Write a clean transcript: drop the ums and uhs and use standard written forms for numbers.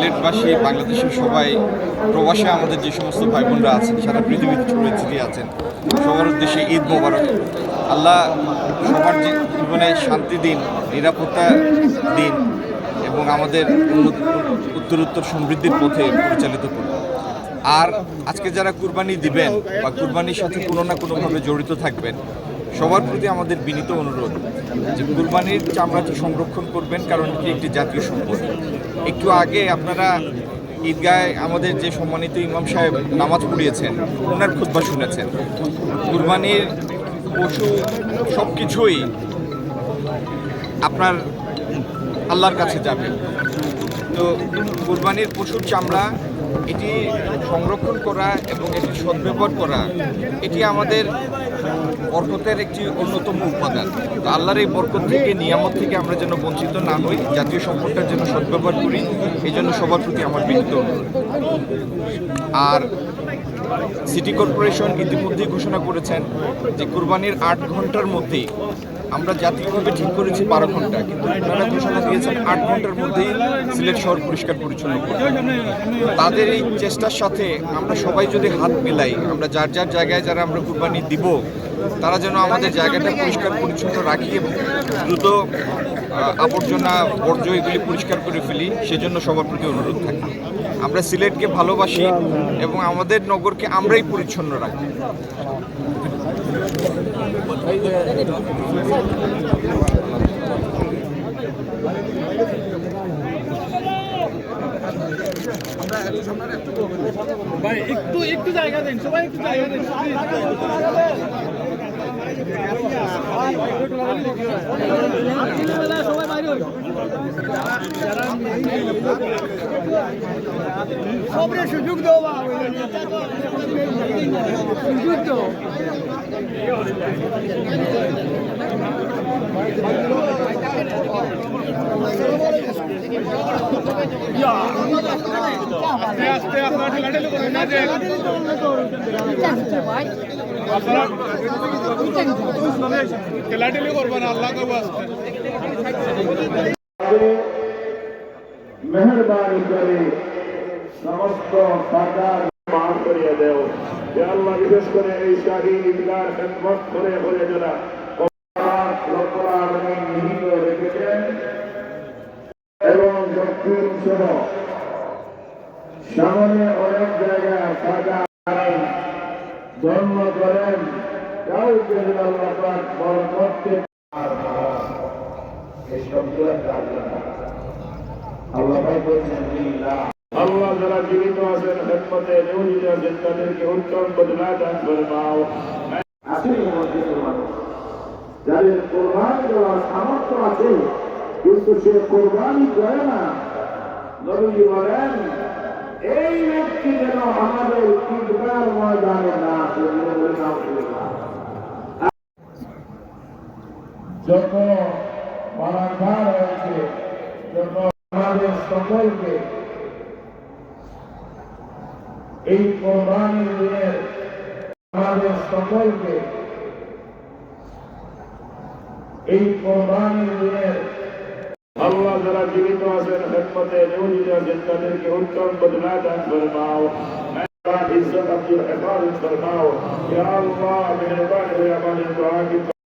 সিলেটবাসী, বাংলাদেশের সবাই, প্রবাসে আমাদের যে সমস্ত ভাই বোনরা আছেন, সারা পৃথিবীতে ছড়িয়ে ছিটিয়ে আছেন, সবার উদ্দেশ্যে ঈদ মোবারক। আল্লাহ সবার জীবনে শান্তি দিন, নিরাপত্তা দিন এবং আমাদের উত্তরোত্তর সমৃদ্ধির পথে পরিচালিত করুন। আর আজকে যারা কুরবানি দিবেন বা কুরবানির সাথে কোনো না কোনোভাবে জড়িত থাকবেন, সবার প্রতি আমাদের বিনীত অনুরোধ যে কুরবানির চামড়াটি সংরক্ষণ করবেন, কারণ এটি একটি জাতীয় সম্পদ। একটু আগে আপনারা ঈদগায় আমাদের যে সম্মানিত ইমাম সাহেব নামাজ পড়িয়েছেন, ওনার খুতবা শুনেছেন। কুরবানির পশু সব কিছুই আপনার আল্লাহর কাছে যাবে। তো কুরবানির পশুর চামড়া এটি সংরক্ষণ করা এবং এটি সদ্ব্যবহার করা, এটি আমাদের বরকতের একটি অন্যতম উপাদান। তো আল্লাহর এই বরকত থেকে, নিয়ামত থেকে আমরা যেন বঞ্চিত না হই, জাতীয় সম্পদটার জন্য সদ্ব্যবহার করি, এই জন্য সবার প্রতি আমার বিনীত অনুরোধ। আর সিটি কর্পোরেশন ইতিমধ্যেই ঘোষণা করেছেন যে কুরবানির 8 ঘন্টার মধ্যেই, আমরা জাতীয়ভাবে ঠিক করেছি 12 ঘন্টা, কিন্তু ওনারা ঘোষণা দিয়েছেন 8 ঘন্টার মধ্যেই সিলেট শহর পরিষ্কার পরিচ্ছন্ন করবে। তাদের এই চেষ্টার সাথে আমরা সবাই যদি হাত মেলাই, আমরা যার যার জায়গায় যারা আমরা কুরবানি দিব, তারা যেন আমাদের জায়গাটা পরিষ্কার পরিচ্ছন্ন রাখি এবং দ্রুত আবর্জনা বর্জ্য এগুলি পরিষ্কার করে ফেলি, সেজন্য সবার প্রতি অনুরোধ থাকে। আমরা সিলেটকে ভালোবাসি এবং আমাদের নগরকে আমরাই পরিচ্ছন্ন রাখি। ভাই একটু একটু জায়গা দেন, সবাই একটু জায়গা দেন। সবাই বাইরে সবরে সুযোগ দেওয়া, সুযোগ দেওয়া। আস্তে আপনার ঠেলাঠেলি করবেন না, যে ঠেলাঠেলি করবেন, আল্লাহ কবু আসতে। মেহরবানি করে সমস্ত সরকার মাফ করিয়ে দেও। আল্লাহ বিশেষ করে এই শাহী ঈদগার খেদমত করে যারা নিহিত রেখেছেন এবং দক্ষিণ সহ সামনে অনেক জায়গায় সরকার জন্ম করেন, কাউকে আল্লাহ বড় করতে আল্লাহ যারা জীবিত আছেন, খেদমতে নিয়োজিত আছেন, তাদেরকে উত্তম বদলা দান করে দাও। যাদের কোরবানি দেওয়ার সামর্থ্য আছে কিন্তু সে কোরবানি করে না, নবীজি বলেন এই ব্যক্তি যেন আমাদের ঈদগার ময়দানে না আসে। যত মারাধার হয়েছে, যত আমাদের সকলকে এই কোরবানির দিনের আমাদের সকলকে এই কোরবানির দিনের আল্লাহ যারা জীবিত আছেন, খেদমতে নিয়োজিত আছেন, তাদেরকে উত্তম বদলা দান ফরমাও। ইজ্জত আব্দুল হেফাজত ফরমাও। ইয়া আল্লাহ মেহরবানি করে আমাদের দোয়া কি